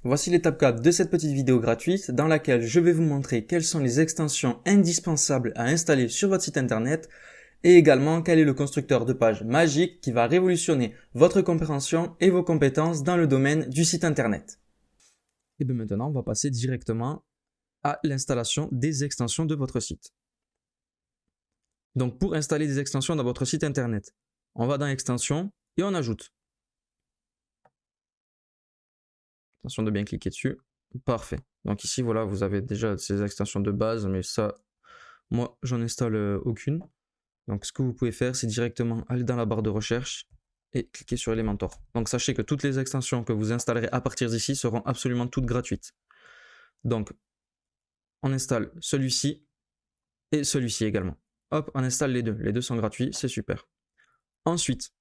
Voici l'étape 4 de cette petite vidéo gratuite dans laquelle je vais vous montrer quelles sont les extensions indispensables à installer sur votre site internet et également quel est le constructeur de page magique qui va révolutionner votre compréhension et vos compétences dans le domaine du site internet. Et bien maintenant, on va passer directement à l'installation des extensions de votre site. Donc pour installer des extensions dans votre site internet, on va dans Extensions et on ajoute. Attention de bien cliquer dessus. Parfait. Donc ici, voilà, vous avez déjà ces extensions de base, mais ça, moi, j'en installe aucune. Donc ce que vous pouvez faire, c'est directement aller dans la barre de recherche et cliquer sur Elementor. Donc sachez que toutes les extensions que vous installerez à partir d'ici seront absolument toutes gratuites. Donc, on installe celui-ci et celui-ci également. Hop, on installe les deux. Les deux sont gratuits, c'est super. Ensuite,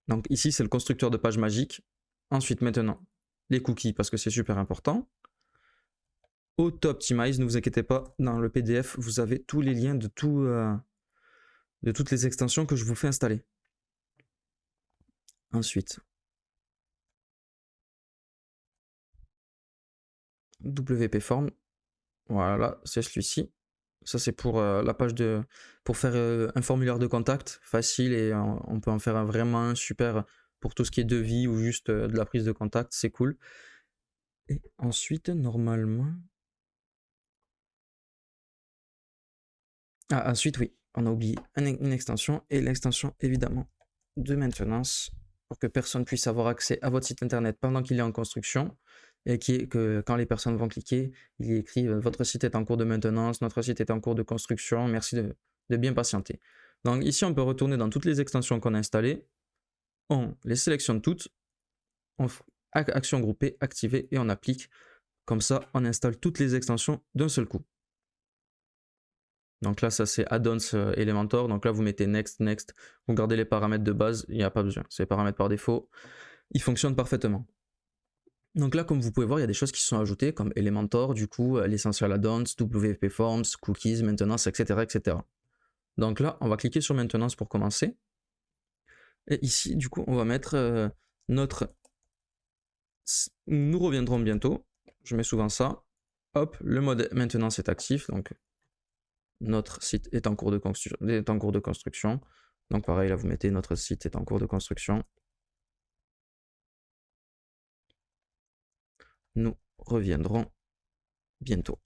donc ici, c'est le constructeur de page magique. Ensuite, maintenant, les cookies, parce que c'est super important. Auto-Optimize, ne vous inquiétez pas, dans le PDF, vous avez tous les liens de toutes les extensions que je vous fais installer. Ensuite, WP Form, voilà, c'est celui-ci. Ça, c'est pour la page pour faire un formulaire de contact facile et on peut en faire vraiment un super pour tout ce qui est devis ou juste de la prise de contact, c'est cool. Et ensuite, normalement... Ah, ensuite, oui, on a oublié une extension et l'extension, évidemment, de maintenance pour que personne puisse avoir accès à votre site internet pendant qu'il est en construction et que quand les personnes vont cliquer, il est écrit « Votre site est en cours de maintenance, notre site est en cours de construction, merci de bien patienter ». Donc ici, on peut retourner dans toutes les extensions qu'on a installées, on les sélectionne toutes, on fait action groupée, activer et on applique. Comme ça, on installe toutes les extensions d'un seul coup. Donc là, ça c'est Add-ons Elementor. Donc là, vous mettez Next, Next. Vous gardez les paramètres de base. Il n'y a pas besoin. C'est les paramètres par défaut. Ils fonctionnent parfaitement. Donc là, comme vous pouvez voir, il y a des choses qui sont ajoutées comme Elementor, du coup, l'Essential Add-ons, WP Forms, Cookies, Maintenance, etc., etc. Donc là, on va cliquer sur Maintenance pour commencer. Et ici, du coup, on va mettre notre... Nous reviendrons bientôt. Je mets souvent ça. Hop, le mode maintenance est actif. Donc notre site est en cours de construction. Donc pareil, là vous mettez notre site est en cours de construction. Nous reviendrons bientôt.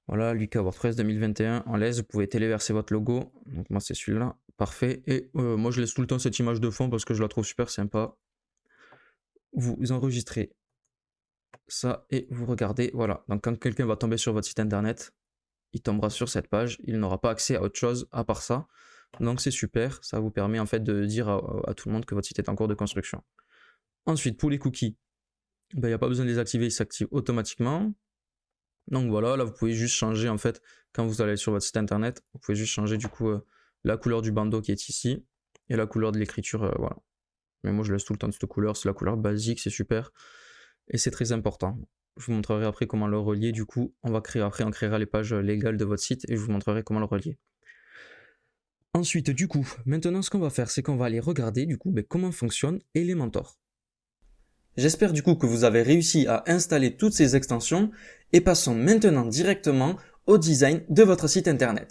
Voilà, Lucas WordPress 2021 en l'aise, vous pouvez téléverser votre logo. Donc moi c'est celui-là, parfait. Et moi je laisse tout le temps cette image de fond parce que je la trouve super sympa. Vous enregistrez ça et vous regardez, voilà. Donc quand quelqu'un va tomber sur votre site internet, il tombera sur cette page, il n'aura pas accès à autre chose à part ça. Donc c'est super, ça vous permet en fait de dire à tout le monde que votre site est en cours de construction. Ensuite, pour les cookies, il n'y a pas besoin de les activer, ils s'activent automatiquement. Donc voilà, là vous pouvez juste changer en fait, quand vous allez sur votre site internet, vous pouvez juste changer du coup la couleur du bandeau qui est ici et la couleur de l'écriture, voilà. Mais moi je laisse tout le temps de cette couleur, c'est la couleur basique, c'est super. Et c'est très important. Je vous montrerai après comment le relier, du coup, on créera les pages légales de votre site et je vous montrerai comment le relier. Ensuite, du coup, maintenant ce qu'on va faire, c'est qu'on va aller regarder, du coup, comment fonctionne Elementor. J'espère du coup que vous avez réussi à installer toutes ces extensions et passons maintenant directement au design de votre site internet.